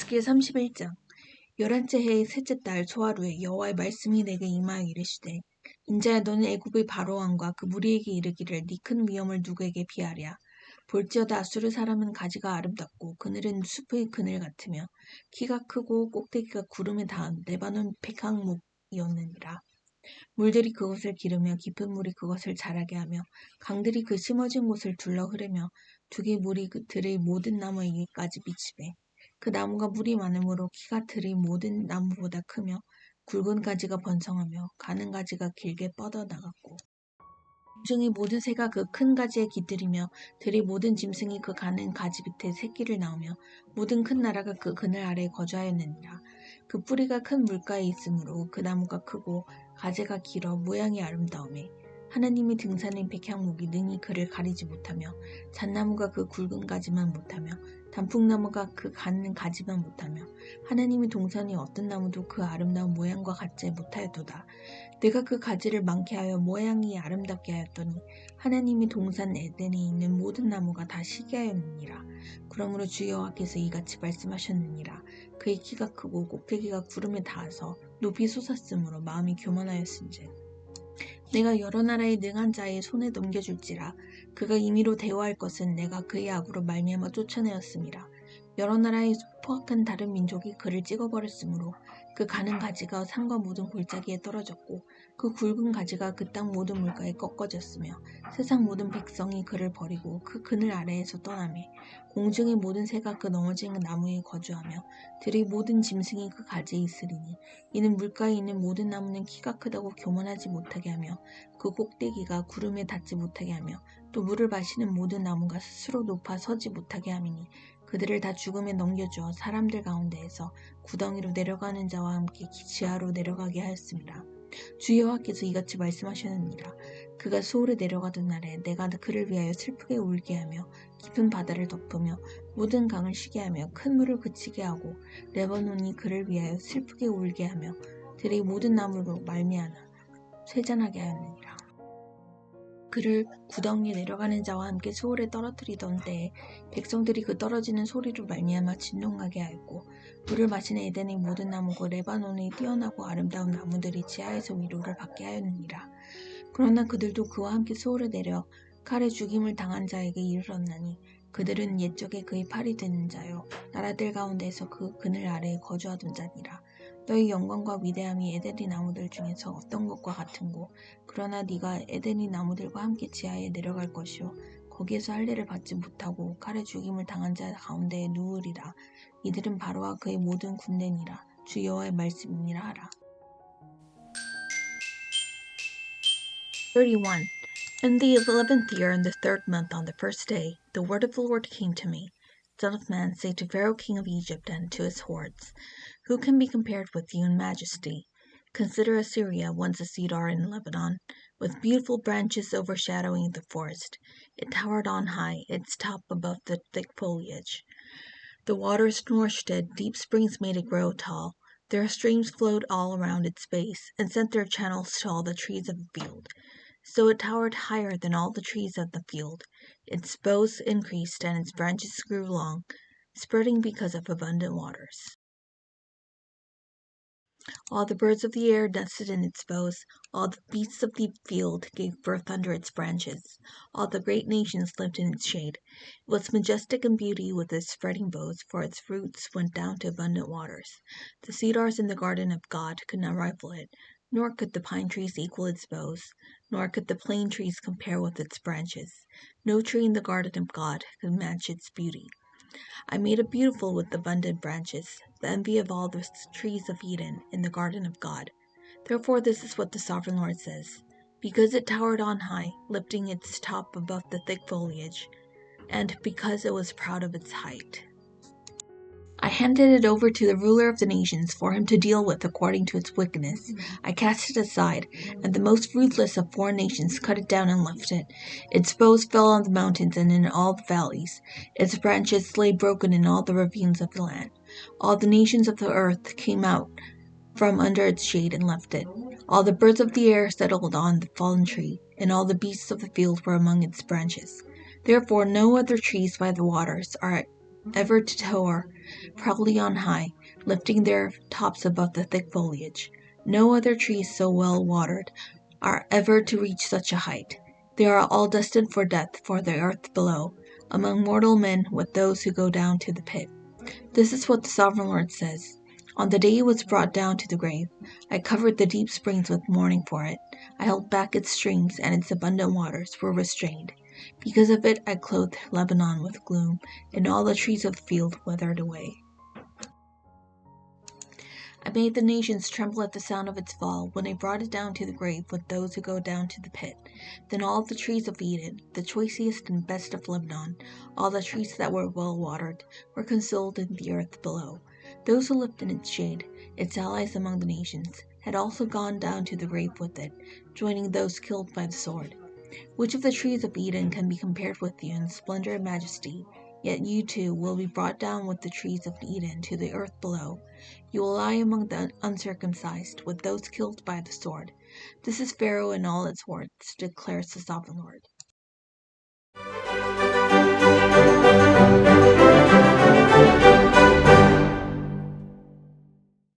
에스겔 31장. 11째 해의 셋째 달 초하루에 여호와의 말씀이 내게 임하여 이르시되, 인자야, 너는 애굽의 바로왕과 그 무리에게 이르기를, 네 큰 위엄을 누구에게 비하랴. 볼지어다 아수르 사람은 가지가 아름답고 그늘은 숲의 그늘 같으며 키가 크고 꼭대기가 구름에 닿은 레바논 백향목이었느니라. 물들이 그것을 기르며 깊은 물이 그것을 자라게 하며 강들이 그 심어진 곳을 둘러 흐르며 두 개의 물이 그 들의 모든 나무에게까지 미치매, 그 나무가 물이 많으므로 키가 들의 모든 나무보다 크며 굵은 가지가 번성하며 가는 가지가 길게 뻗어나갔고, 공중의 모든 새가 그 큰 가지에 깃들이며 들의 모든 짐승이 그 가는 가지 밑에 새끼를 낳으며 모든 큰 나라가 그 그늘 아래에 거주하였느니라. 그 뿌리가 큰 물가에 있으므로 그 나무가 크고 가지가 길어 모양이 아름다우매, 하나님의 등산인 백향목이 능히 그를 가리지 못하며 잣나무가 그 굵은 가지만 못하며 단풍나무가 그 가는 가지만 못하며 하나님의 동산이 어떤 나무도 그 아름다운 모양과 같지 못하였도다. 내가 그 가지를 많게 하여 모양이 아름답게 하였더니 하나님이 동산 에덴에 있는 모든 나무가 다 시게 하였느니라. 그러므로 주 여호와께서 이같이 말씀하셨느니라. 그의 키가 크고 꼭대기가 구름에 닿아서 높이 솟았으므로 마음이 교만하였은즉 내가 여러 나라의 능한 자의 손에 넘겨줄지라. 그가 임의로 대화할 것은 내가 그의 악으로 말미암아 쫓아내었음이라. 여러 나라의 포악한 다른 민족이 그를 찍어버렸으므로 그 가는 가지가 산과 모든 골짜기에 떨어졌고 그 굵은 가지가 그 땅 모든 물가에 꺾어졌으며 세상 모든 백성이 그를 버리고 그 그늘 아래에서 떠나매, 공중의 모든 새가 그 넘어진 나무에 거주하며 들의 모든 짐승이 그 가지에 있으리니, 이는 물가에 있는 모든 나무는 키가 크다고 교만하지 못하게 하며 그 꼭대기가 구름에 닿지 못하게 하며 또 물을 마시는 모든 나무가 스스로 높아 서지 못하게 함이니, 그들을 다 죽음에 넘겨주어 사람들 가운데에서 구덩이로 내려가는 자와 함께 지하로 내려가게 하였습니다. 주 여호와께서 이같이 말씀하셨느니라. 그가 소홀에 내려가던 날에 내가 그를 위하여 슬프게 울게 하며 깊은 바다를 덮으며 모든 강을 쉬게 하며 큰 물을 그치게 하고 레바논이 그를 위하여 슬프게 울게 하며 들의 모든 나무로 말미암아 쇠잔하게 하였느니라. 그를 구덩이에 내려가는 자와 함께 소홀에 떨어뜨리던 때에 백성들이 그 떨어지는 소리로 말미암아 진동하게 하였고, 물을 마시는 에덴의 모든 나무고 레바논의 뛰어나고 아름다운 나무들이 지하에서 위로를 받게 하였느니라. 그러나 그들도 그와 함께 소홀에 내려 칼에 죽임을 당한 자에게 이르렀나니, 그들은 옛적에 그의 팔이 되는 자요 나라들 가운데서 그 그늘 아래에 거주하던 자니라. 너희 영광과 위대함이 에덴의 나무들 중에서 어떤 것과 같은고, 그러나 네가 에덴의 나무들과 함께 지하에 내려갈 것이요 거기에서 할례를 받지 못하고 칼에 죽임을 당한 자 가운데에 누우리라. 이들은 바로와 그의 모든 군대니라. 주 여호와의 말씀이니라 하라. 31. In the 11th year, in the 3rd month, on the 1st day, the word of the Lord came to me. Son of man, say to Pharaoh king of Egypt and to his hordes, who can be compared with you in majesty? Consider Assyria, once a cedar in Lebanon, with beautiful branches overshadowing the forest. It towered on high, its top above the thick foliage. The waters nourished it, deep springs made it grow tall. Their streams flowed all around its base, and sent their channels to all the trees of the field. So it towered higher than all the trees of the field. Its boughs increased, and its branches grew long, spreading because of abundant waters. All the birds of the air nested in its boughs. All the beasts of the field gave birth under its branches. All the great nations lived in its shade. It was majestic in beauty with its spreading boughs, for its roots went down to abundant waters. The cedars in the garden of God could not rival it, nor could the pine trees equal its boughs, nor could the plane trees compare with its branches. No tree in the garden of God could match its beauty. I made it beautiful with abundant branches, the envy of all the trees of Eden in the garden of God. Therefore this is what the sovereign Lord says. Because it towered on high, lifting its top above the thick foliage, and because it was proud of its height, I handed it over to the ruler of the nations for him to deal with according to its wickedness. I cast it aside, and the most ruthless of foreign nations cut it down and left it. Its boughs fell on the mountains and in all the valleys. Its branches lay broken in all the ravines of the land. All the nations of the earth came out from under its shade and left it. All the birds of the air settled on the fallen tree, and all the beasts of the field were among its branches. Therefore no other trees by the waters are ever to tower proudly on high, lifting their tops above the thick foliage. No other trees so well watered are ever to reach such a height. They are all destined for death for the earth below, among mortal men with those who go down to the pit. This is what the Sovereign Lord says. On the day it was brought down to the grave, I covered the deep springs with mourning for it. I held back its streams, and its abundant waters were restrained. Because of it I clothed Lebanon with gloom, and all the trees of the field withered away. I made the nations tremble at the sound of its fall, when I brought it down to the grave with those who go down to the pit. Then all the trees of Eden, the choicest and best of Lebanon, all the trees that were well watered, were consoled in the earth below. Those who lived in its shade, its allies among the nations, had also gone down to the grave with it, joining those killed by the sword. Which of the trees of Eden can be compared with you in splendor and majesty? Yet you too will be brought down with the trees of Eden to the earth below. You will lie among the uncircumcised, with those killed by the sword. This is Pharaoh and all its hordes, declares the Sovereign Lord.